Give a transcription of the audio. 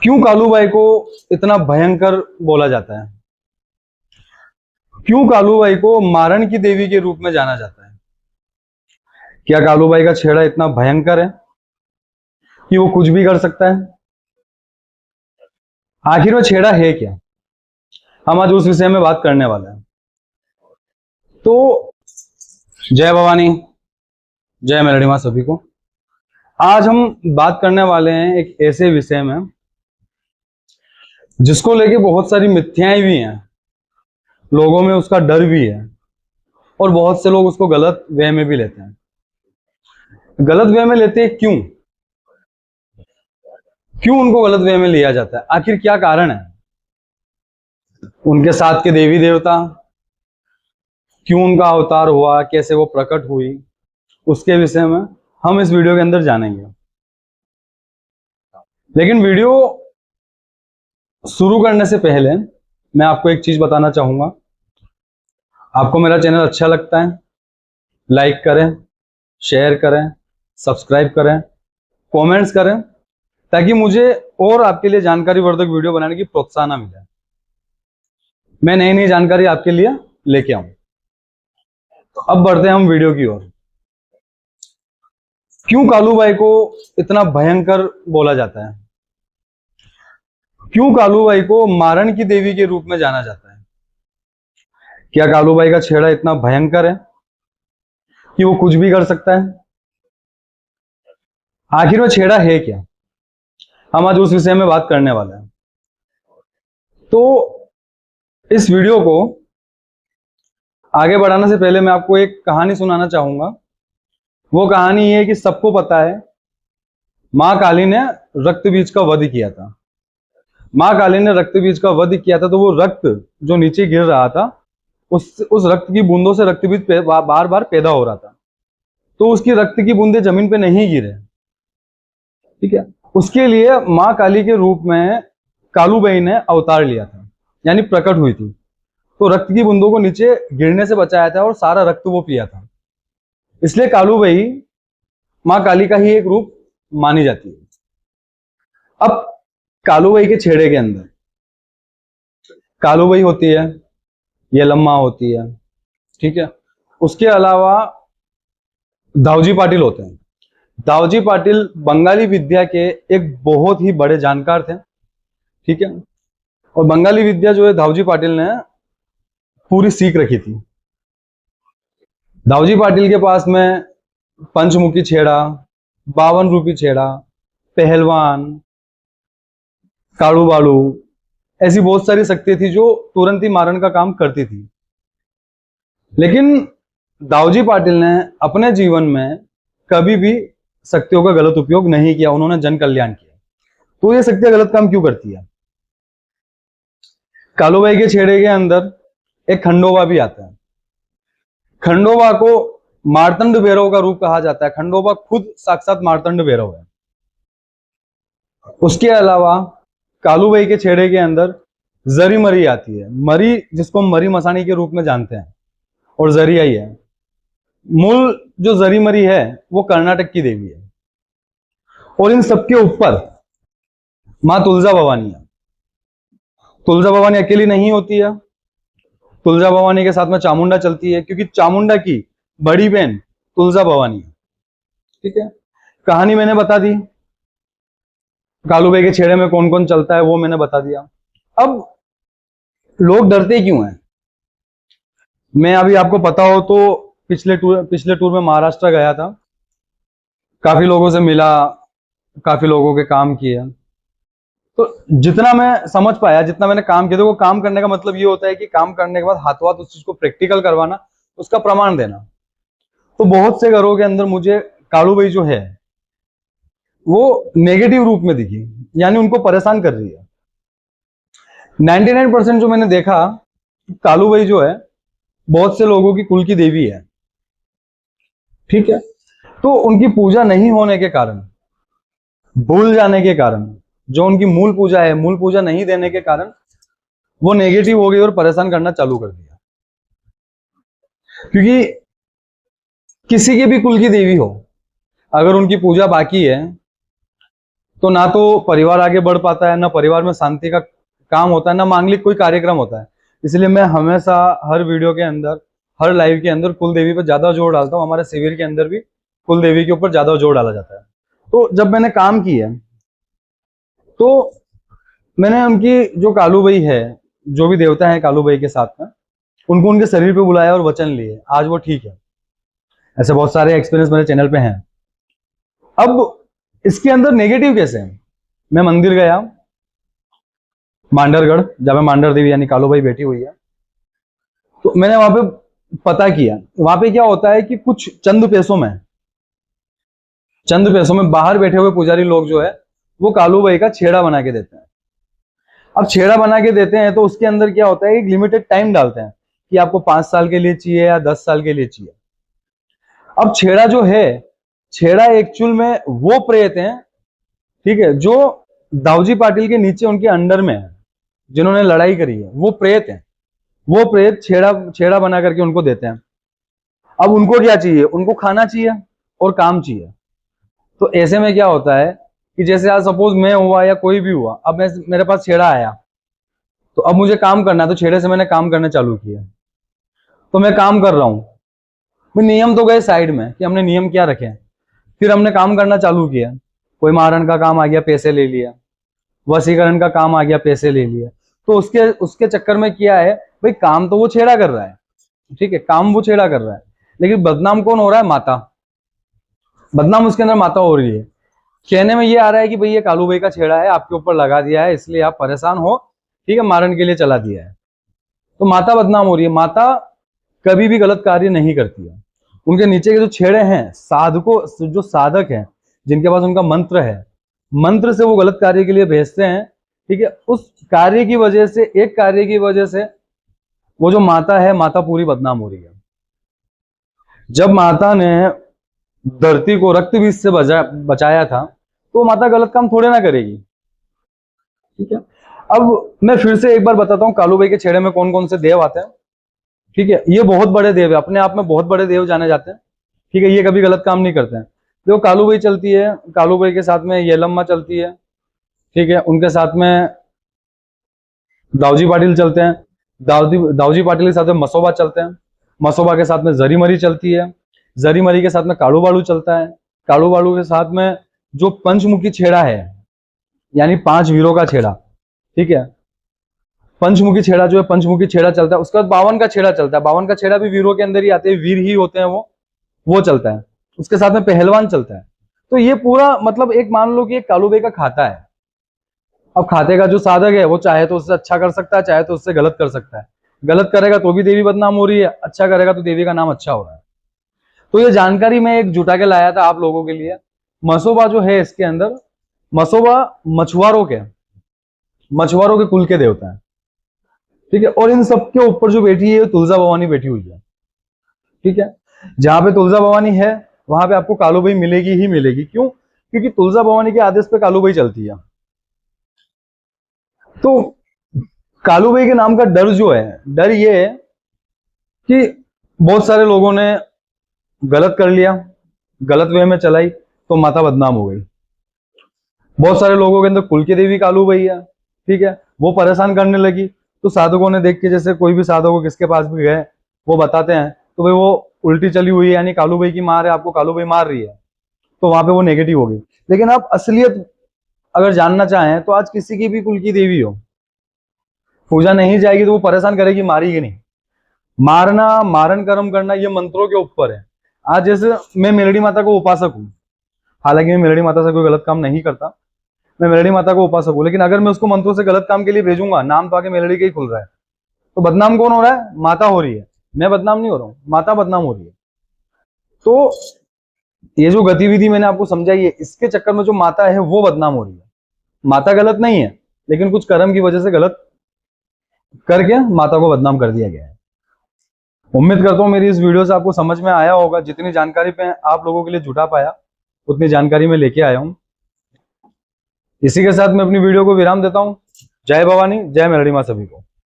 क्यों कालूबाई को इतना भयंकर बोला जाता है? क्यों कालूबाई को मारण की देवी के रूप में जाना जाता है? क्या कालूबाई का छेड़ा इतना भयंकर है कि वो कुछ भी कर सकता है? आखिर में छेड़ा है क्या? हम आज उस विषय में बात करने वाले हैं। तो जय भवानी, जय मेलडी मां सभी को। आज हम बात करने वाले हैं एक ऐसे विषय में जिसको लेके बहुत सारी मिथ्याएं भी हैं, लोगों में उसका डर भी है और बहुत से लोग उसको गलत वे में भी लेते हैं। गलत वे में लेते हैं क्यों? क्यों उनको गलत वे में लिया जाता है? आखिर क्या कारण है? उनके साथ के देवी देवता, क्यों उनका अवतार हुआ, कैसे वो प्रकट हुई, उसके विषय में हम इस वीडियो के अंदर जानेंगे। लेकिन वीडियो शुरू करने से पहले मैं आपको एक चीज बताना चाहूंगा। आपको मेरा चैनल अच्छा लगता है, लाइक करें, शेयर करें, सब्सक्राइब करें, कमेंट्स करें, ताकि मुझे और आपके लिए जानकारी वर्धक वीडियो बनाने की प्रोत्साहन मिले। मैं नई नई जानकारी आपके लिए लेके आऊं। तो अब बढ़ते हैं हम वीडियो की ओर। क्यों कालूबाई को इतना भयंकर बोला जाता है? क्यों कालूबाई को मारण की देवी के रूप में जाना जाता है? क्या कालूबाई का छेड़ा इतना भयंकर है कि वो कुछ भी कर सकता है? आखिर में छेड़ा है क्या? हम आज उस विषय में बात करने वाले हैं। तो इस वीडियो को आगे बढ़ाने से पहले मैं आपको एक कहानी सुनाना चाहूंगा। वो कहानी ये है कि सबको पता है, मां काली ने रक्त बीज का वध किया था। मां काली ने रक्त बीज का वध किया था, तो वो रक्त जो नीचे गिर रहा था, उस रक्त की बूंदों से रक्त बीज बार बार पैदा हो रहा था। तो उसकी रक्त की बूंदे जमीन पे नहीं गिरे, ठीक है। उसके लिए मां काली के रूप में कालूबाई ने अवतार लिया था, यानी प्रकट हुई थी। तो रक्त की बूंदों को नीचे गिरने से बचाया था और सारा रक्त वो पिया था। इसलिए कालूबाई मां काली का ही एक रूप मानी जाती है। अब कालूबाई के छेड़े के अंदर कालूबाई होती है, यलम्मा होती है, ठीक है। उसके अलावा दाऊजी पाटिल होते हैं। दाऊजी पाटिल बंगाली विद्या के एक बहुत ही बड़े जानकार थे, ठीक है। और बंगाली विद्या जो है दाऊजी पाटिल ने पूरी सीख रखी थी। दाऊजी पाटिल के पास में पंचमुखी छेड़ा, 52 रूपी छेड़ा, पहलवान, काड़ू बाड़ू, ऐसी बहुत सारी शक्तियां थी जो तुरंत ही मारण का काम करती थी। लेकिन दाऊजी पाटिल ने अपने जीवन में कभी भी शक्तियों का गलत उपयोग नहीं किया। उन्होंने जन कल्याण किया। तो ये शक्तियां गलत काम क्यों करती है? कालूबाई के छेड़े के अंदर एक खंडोबा भी आता है। खंडोबा को मार्तंड भैरव का रूप कहा जाता है। खंडोबा खुद साक्षात मार्तंड भैरव है। उसके अलावा कालूबाई के छेड़े के अंदर जरी मरी आती है। मरी, जिसको हम मरी मसानी के रूप में जानते हैं, और जरिया ही है। मूल जो जरी मरी है वो कर्नाटक की देवी है। और इन सबके ऊपर मां तुलजा भवानी है। तुलजा भवानी अकेली नहीं होती है, तुलजा भवानी के साथ में चामुंडा चलती है, क्योंकि चामुंडा की बड़ी बहन तुलजा भवानी है, ठीक है। कहानी मैंने बता दी, कालूबाई के छेड़े में कौन कौन चलता है वो मैंने बता दिया। अब लोग डरते क्यों हैं? मैं अभी आपको पता हो तो पिछले टूर में महाराष्ट्र गया था। काफी लोगों से मिला, काफी लोगों के काम किए। तो जितना मैं समझ पाया, जितना मैंने काम किया, तो वो काम करने का मतलब ये होता है कि काम करने के बाद हाथों हाथ उस चीज को प्रैक्टिकल करवाना, उसका प्रमाण देना। तो बहुत से घरों के अंदर मुझे कालूबाई जो है वो नेगेटिव रूप में दिखी, यानी उनको परेशान कर रही है। 99% जो मैंने देखा, कालूबाई जो है बहुत से लोगों की कुल की देवी है, ठीक है। तो उनकी पूजा नहीं होने के कारण, भूल जाने के कारण, जो उनकी मूल पूजा है, मूल पूजा नहीं देने के कारण वो नेगेटिव हो गई और परेशान करना चालू कर दिया। क्योंकि किसी के भी कुल की देवी हो, अगर उनकी पूजा बाकी है तो ना तो परिवार आगे बढ़ पाता है, ना परिवार में शांति का काम होता है, ना मांगलिक कोई कार्यक्रम होता है। इसलिए मैं हमेशा हर वीडियो के अंदर, हर लाइव के अंदर कुल देवी पर ज्यादा जोर डालता हूँ। हमारे शिविर के अंदर भी कुल देवी के ऊपर ज्यादा जोर डाला जाता है। तो जब मैंने काम किया तो मैंने उनकी जो कालूबाई है, जो भी देवता है कालूबाई के साथ में, उनको उनके शरीर पे बुलाया और वचन लिए, आज वो ठीक है। ऐसे बहुत सारे एक्सपीरियंस मेरे चैनल पे हैं। अब इसके अंदर नेगेटिव कैसे है? मैं मंदिर गया मांडरगढ़, जहां पे मांडर देवी यानी कालूबाई बैठी हुई है। तो मैंने वहां पे पता किया, वहां पे क्या होता है कि कुछ चंद पैसों में बाहर बैठे हुए पुजारी लोग जो है वो कालूबाई का छेड़ा बना के देते हैं। अब छेड़ा बना के देते हैं तो उसके अंदर क्या होता है, एक लिमिटेड टाइम डालते हैं कि आपको 5 साल के लिए चाहिए या 10 साल के लिए चाहिए। अब छेड़ा जो है, छेड़ा एक्चुअल में वो प्रेत हैं, ठीक है, जो दाऊजी पाटिल के नीचे उनके अंडर में है, जिन्होंने लड़ाई करी है, वो प्रेत हैं। वो प्रेत छेड़ा बना करके उनको देते हैं। अब उनको क्या चाहिए? उनको खाना चाहिए और काम चाहिए। तो ऐसे में क्या होता है कि जैसे आज सपोज मैं हुआ या कोई भी हुआ, अब मेरे पास छेड़ा आया, तो अब मुझे काम करना है, तो छेड़े से मैंने काम करना चालू किया। तो मैं काम कर रहा हूं, नियम तो गए साइड में कि हमने नियम क्या रखे, फिर हमने काम करना चालू किया। कोई मारण का काम आ गया, पैसे ले लिया, वशीकरण का काम आ गया, पैसे ले लिया। तो उसके चक्कर में क्या है भाई, काम तो वो छेड़ा कर रहा है, ठीक है, काम वो छेड़ा कर रहा है, लेकिन बदनाम कौन हो रहा है? माता। बदनाम उसके अंदर माता हो रही है। कहने में ये आ रहा है कि भाई ये कालूबाई का छेड़ा है, आपके ऊपर लगा दिया है, इसलिए आप परेशान हो, ठीक है, मारण के लिए चला दिया है। तो माता बदनाम हो रही है। माता कभी भी गलत कार्य नहीं करती है। उनके नीचे के जो छेड़े हैं, जो साधक हैं, जिनके पास उनका मंत्र है, मंत्र से वो गलत कार्य के लिए भेजते हैं, ठीक है। उस कार्य की वजह से, एक कार्य की वजह से वो जो माता है, माता पूरी बदनाम हो रही है। जब माता ने धरती को रक्त बीज से बचाया था, तो माता गलत काम थोड़े ना करेगी, ठीक है। अब मैं फिर से एक बार बताता हूँ कालूबाई के छेड़े में कौन कौन से देव आते हैं, ठीक है। ये बहुत बड़े देव है, अपने आप में बहुत बड़े देव जाने जाते हैं, ठीक है। ये कभी गलत काम नहीं करते हैं। जो कालूबाई चलती है, कालूबाई के साथ में येलम्मा चलती है, ठीक है। उनके साथ में दाऊजी पाटिल चलते हैं, दाऊजी पाटिल के साथ में मसोबा चलते हैं, मसोबा के साथ में जरीमरी चलती है, जरीमरी के साथ में कालू बालू चलता है, कालू बालू के साथ में जो पंचमुखी छेड़ा है, यानी 5 वीरों का छेड़ा, ठीक है। पंचमुखी छेड़ा जो है, पंचमुखी छेड़ा चलता है। उसके बाद 52 का छेड़ा चलता है। 52 का छेड़ा भी वीरों के अंदर ही आते हैं, वीर ही होते हैं वो चलता है। उसके साथ में पहलवान चलता है। तो ये पूरा मतलब एक मान लो कि एक कालूबाई का खाता है। अब खाते का जो साधक है वो चाहे तो उससे अच्छा कर सकता है, चाहे तो उससे गलत कर सकता है। गलत करेगा तो भी देवी बदनाम हो रही है, अच्छा करेगा तो देवी का नाम अच्छा हो रहा है। तो ये जानकारी मैं एक जुटा के लाया था आप लोगों के लिए। मसोबा जो है, इसके अंदर मसोबा मछुआरों के कुल के देवता है, ठीक है। और इन सबके ऊपर जो बैठी है तुलजा भवानी बैठी हुई है, ठीक है। जहां पे तुलजा भवानी है वहां पे आपको कालूबाई मिलेगी ही मिलेगी। क्यों? क्योंकि तुलजा भवानी के आदेश पे कालूबाई चलती है। तो कालूबाई के नाम का डर जो है, डर ये है कि बहुत सारे लोगों ने गलत कर लिया, गलत वे में चलाई, तो माता बदनाम हो गई। बहुत सारे लोगों के अंदर कुल की देवी कालूबाई है, ठीक है, वो परेशान करने लगी। तो साधकों ने देख के, जैसे कोई भी साधक को किसके पास भी गए, वो बताते हैं तो भाई वो उल्टी चली हुई है, यानी कालूबाई की मार है, आपको कालूबाई मार रही है, तो वहां पे वो नेगेटिव हो गई। लेकिन आप असलियत अगर जानना चाहें तो आज किसी की भी कुल की देवी हो, पूजा नहीं जाएगी तो वो परेशान करेगी, मारेगी नहीं। मारना, मारण कर्म करना, ये मंत्रों के ऊपर है। आज जैसे मैं मेलड़ी माता को उपासक हूँ, हालांकि मैं मेलड़ी माता से कोई गलत काम नहीं करता, मैं मेलड़ी माता को उपासक हूँ, लेकिन अगर मैं उसको मंत्रों से गलत काम के लिए भेजूंगा, नाम तो आगे मेलड़ी का ही खुल रहा है, तो बदनाम कौन हो रहा है? माता हो रही है। मैं बदनाम नहीं हो रहा हूँ, माता बदनाम हो रही है। तो ये जो गतिविधि मैंने आपको समझाई है, इसके चक्कर में जो माता है वो बदनाम हो रही है। माता गलत नहीं है, लेकिन कुछ कर्म की वजह से गलत करके माता को बदनाम कर दिया गया है। उम्मीद करता हूँ मेरी इस वीडियो से आपको समझ में आया होगा। जितनी जानकारी पे आप लोगों के लिए जुटा पाया, उतनी जानकारी मैं लेके आया हूँ। इसी के साथ मैं अपनी वीडियो को विराम देता हूँ। जय भवानी, जय मेलड़ी माँ सभी को।